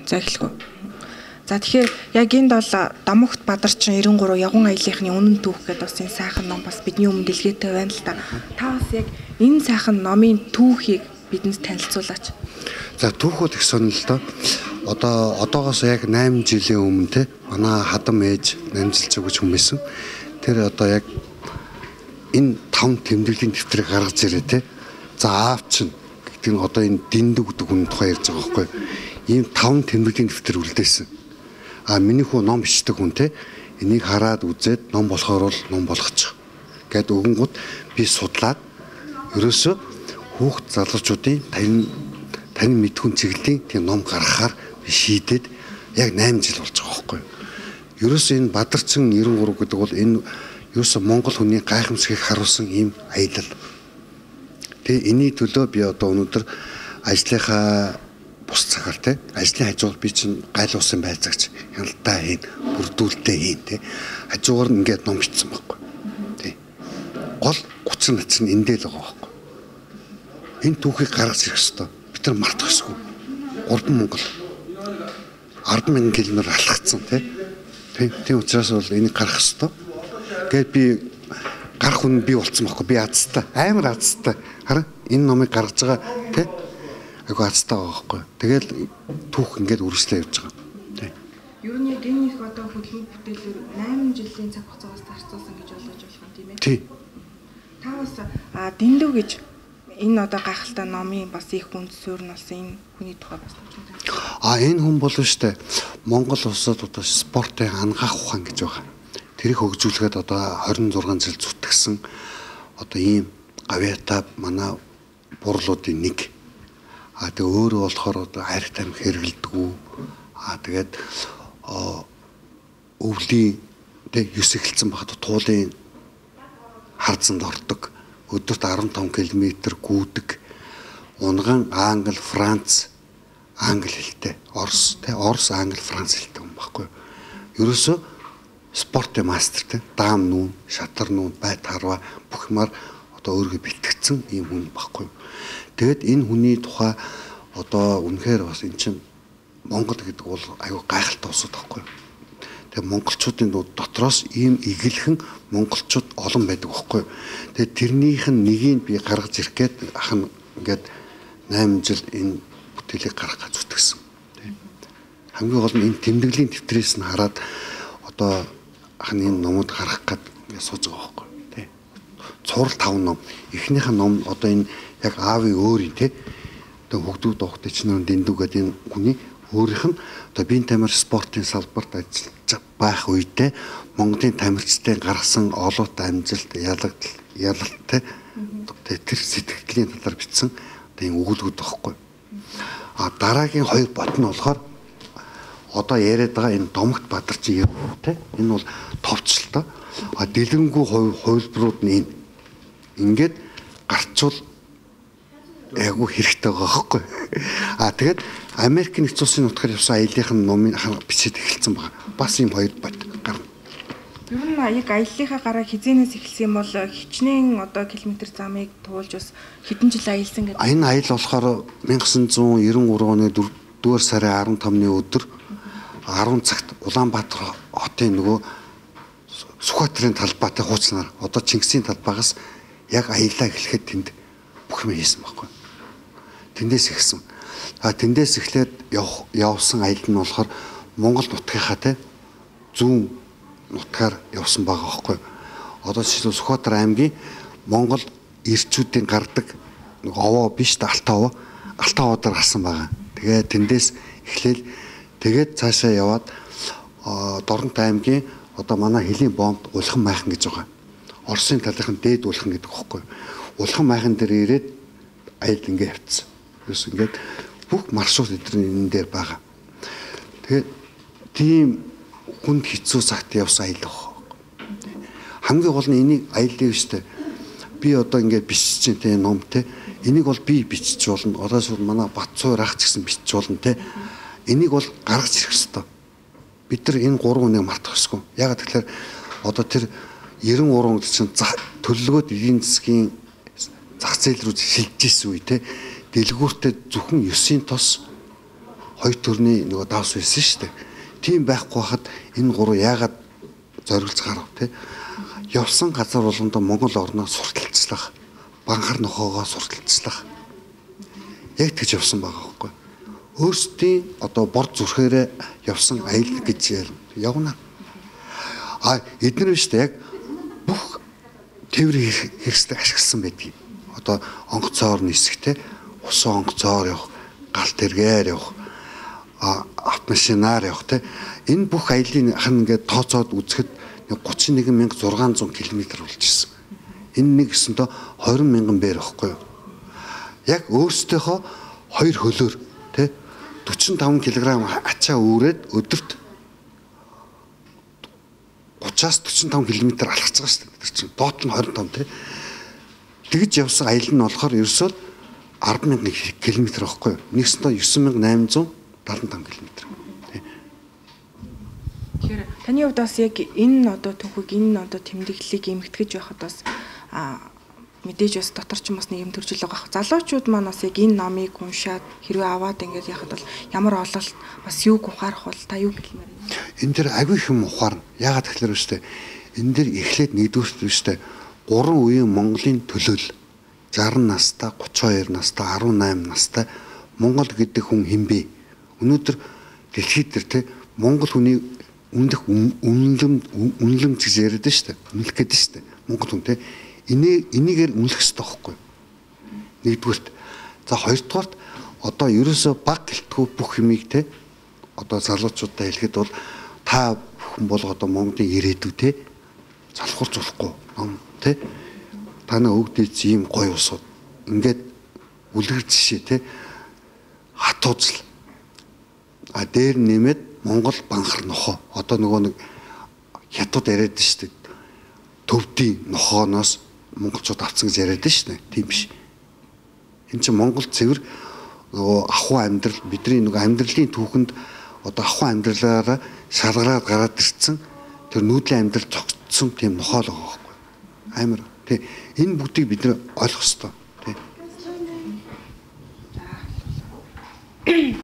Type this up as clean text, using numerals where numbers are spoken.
За эхлэв. За тэгэхээр яг энд бол Домогт Бадарчин 93 Ягуун аяллахны үнэн түүх гэдэг бас энэ сайхан ном бас бидний өмнө дэлгээтэй байна л да. Та бас яг энэ сайхан номын түүхийг бидэнд танилцуулаач. За түүхүүд их сонирхол л доо. Одоогоос яг 8 жилийн өмнө те манай хадам ээж намжилж өгч хүмээсэн. Тэр одоо яг энэ 5 тэмдэглэлийн дэвтрийг гаргаж ирээ те. За аав чинь гэдэг нь одоо энэ дэндүү гэдэг хүн тухай ярьж байгаа байхгүй. Ийм 5 тэмдэглэлийн дэвтэр үлдээсэн. Миний хүү ном бичдэг хүн те. Энийг хараад үзээд ном болохоор бол ном болгочих. Гэт өгөнгүүд би судлаад ерөөсөө хүүхд залуучуудын тань мэдхүн чиглэлийн тийм ном гаргахаар би шийдээд яг 8 жил болж байгаа байхгүй. Ерөөсөө энэ Бадарчин 93 гэдэг бол энэ ерөөсөө Монгол хүний гайхамшигыг харуулсан ийм аялал. Тэгээ энэний төлөө би одоо өнөөдөр ажлынхаа бус цагаар те ажлын хажуугаар би чинь гайл усан байцаагч хяналтаа хийн, бүрдүүлэлтээ хийн те хажуугаар нь ингээд ном бичсэн байхгүй. Тий. Гол 30 нац нь эндээ л байгаа байхгүй. Энэ түүхийг гаргаж ирэх ёстой. Бид нар мартах ёсгүй. 3 Монгол 10,000 км алхацсан тийм учраас бол энийг гаргах ёстой. Тэгээд би гарах хүн би болцсон байхгүй. Би азтай, амар азтай. Хараа энэ номыг гаргаж байгаа тий. Айгу азтай байгаа байхгүй. Тэгэл түүх ингээд үргэлжлээ явж байгаа. Тий. Юу нь яг энэ их одоо хөдөлгөөн бүтээлээр 8 жилийн цаг хугацаагаас зарцуулсан гэж ойлгож болох юм тийм ээ. Тий. Та бас дэндүү гэж энэ одоо гайхалтай номын бас их хүнд суурь нь болсон энэ хүний тухай бас энэ хүн болов штэ Монгол улсад одоо спортын ангаах ухаан гэж байгаа. Тэрийг хөгжүүлэхэд одоо 26 жил зүтгэсэн одоо ийм гавьяатаа манай бурлуудын нэг. Тэгээ өөрөө болохоор одоо хайртай амх хэрэгэлдэггүй. Тэгээд өвлийн тэг 9 эхэлсэн багт туулын харцанд ордог. Өдөрт 15 км гүйдэг. Унган англи, франц, англи хэлтэй. Орос, англи, франц хэлтэй юм баггүй. Ерөөсөө спортын мастер те даам нүүн, шатар нүүн, байт харва бүх юмар одоо өөргөө бэлтгэцсэн ийм хүн баггүй. Тэгэд энэ хүний тухай одоо үнэхээр бас эн чинь Монгол гэдэг бол аюу гайхалтай улсууд баггүй. Тэгээ монголчуудын дотроос ийм игэлхэн монголчууд олон байдаг байхгүй. Тэгээ тэрнийх нь нэгийг би гаргаж ирэх гээд ах нь ингээд 8 жил энэ бүтээлийг гаргах гэж зүтгэсэн. Хамгийн гол нь энэ тэмдэглэлийн дэвтрээс нь хараад одоо ах нь энэ номууд гаргах гээд ингээд сууж байгаа байхгүй. Тэ. Цуврал 5 ном. Эхнийх нь ном одоо энэ яг аавын өөрийн тэ. Одоо хөгдүүд доохтой ч нэр дэндүүгээд энэ хүний өөрийнх нь одоо биеийн тамир спортын салбарт ажиллаж байх үедээ Монголын тамирчдын гаргасан олоот амжилт ялалт тэр сэтгэлийн талаар бичсэн одоо энэ өгүүлбэрүүд байхгүй. Дараагийн 2 бот нь болохоор одоо яриад байгаа энэ Домогт Бадарчин юм те энэ бол товчлоо. Дэлгэнгүй хувилбарууд нь энэ ингээд гарчвал айгу хэрэгтэй байгаа байхгүй. Тэгээд Америк нэгдсэн улсын нутгаар явсан аяллахын номын бичиж эхэлсэн байна. Бас ийм 2 бот гарна. Юу н яг аяллахаа гараа хизээнээс эхэлсэн юм бол хичнээн одоо километр замыг туулж бас хэдэн жил аялсан гэдэг. Энэ аял болохоор 1993 оны 4-р сарын 15-ны өдөр 10 цагт Улаанбаатар хотын нөгөө Сүхбаатарын талбайтай хуучлаар одоо Чингисийн талбайгаас яг аяллаа эхлэхэд тэнд бүх юм хийсэн байхгүй. Тэндээс ихсэн. Тэндээс эхлээд явсан аялал нь болохоор Монгол нутгийнхаа те зүүн нутгаар явсан байгаа байхгүй. Одоо жишээ нь Сүхбаатар аймгийн Монгол ирчүүдийн гардаг нэг овоо биш Алтаа овоор гарсан байгаа. Тэгээ тэндээс эхлээл тэгээд цаашаа яваад Дорнот аймгийн одоо манай Хөлийн бомб Улхан майхан гэж байгаа. Оросын талынхан дээд Улхан гэдэг байхгүй. Улхан майхан дээр ирээд аялал ингээ явцсан. Юус ингээд бүх маршрут эдгээр энэ дээр байгаа. Тэгээд тийм хүнд хэцүү цагт явсан аялал баг. Хамгийн гол нь энийг аяллаа штэ. Би одоо ингээд бичиж чинь те ном те. Энийг бол би бичиж болно. Одоос манай Батцуур ах ч гэсэн бичиж болно те. Энийг бол гаргаж ирэх ёстой. Бид нар энэ 3 хүнийг мартах ёсгүй. Яг тэгэхээр одоо тэр 93 онд чинь төлөвлөгөөд эдийн засгийн зах зээл рүү шилжиж ирсэн үе те. Дэлгүүртээ зөвхөн 9-ийн тос хоёр төрний нөгөө давс байсан шүү дээ. Тийм байхгүй хахад энэ гурав яагаад зориулж гарав те. Явсан газар болгондоо Монгол орноо сурталцлах, банхар нохоогоо сурталцлах. Яг тэгж явсан байгаа байхгүй. Өөрсдийн одоо бор зүрхээрээ явсан аялал гэж явна. Эдгээр нь шүү дээ яг бүх тээврийн хэрэгсэл ашигласан байдгийг. Одоо онгоцоор нисэхтэй, усан онгоцоор явах, галт тэргээр явах, автомашинаар явах те. Энэ бүх аяллыг хан ингээд тооцоод үзэхэд 31600 км болчихсон. Энэ нэг гэсэндээ 20,000 бээр байхгүй юу? Яг өөрсдийнхөө хоёр хөлөөр те 45 кг ачаа үүрээд өдөрт 30-аас 45 км алхаж байгаа шүү дээ. Тэр чинь доот нь 25 те. Тэгж явсан аялал нь болохоор ерөөсөө 10,000 км байхгүй юу? Нэгсэндээ 9875 км. Тэгэхээр таны хувьд бас яг энэ одоо түүхийг энэ одоо тэмдэглэлийг эмгтгэж байхад бас мэдээж бас дотор ч юм бас нэг юм төржил байгаа. Залуучууд маань бас яг энэ номыг уншаад хэрвээ аваад ингээд яхад бол ямар ололт бас юуг ухаарах бол та юу гэлмээр байна? Энэ дэр агүй юм ухаарна. Яагаад тэгэхээр вэ? Энэ дэр эхлээд нэгдүгürt вэ? 3 үеийн Монголын төлөөл 60 настай, 32 настай, 18 настай Монгол гэдэг хүн хинбэ? Өнөөдөр дэлхийд дээр те Монгол хүний үнэлэх үнэлэмж гэж яриад байна шүү дээ. Үнэлэх гэдэг шүү дээ. Монгол хүн те энийгээр үнэлэх хэрэгтэй байхгүй. Нэгдүгürt. За хоёрдугаарт одоо ерөөсөө баг гэлтгүй бүх юмыг те одоо залуучуудаа хэлэхэд бол та бүхэн бол одоо Монголын ирээдүй те залхуурч болохгүй ном те танаа өгдөөц ийм гоё усууд ингээд үлгэр жишээ те хатуузл дээр нэмээд Монгол банхар нохоо одоо нөгөө нэг хятад яриад шүү дээ төвдийн нохооноос монголчууд авцсан гэж яриад шүү дээ тийм биш энэ чинь Монгол цэвэр нөгөө ахуй амьдрал бидний нөгөө амьдралын түүхэнд одоо ахуй амьдралаараа шалгараад гараад ирсэн тэр нүүдлийн амьдрал зогссон тийм нохоо л байгаа байхгүй амар тийм энэ бүгдийг бид нэ ойлгох хэрэгтэй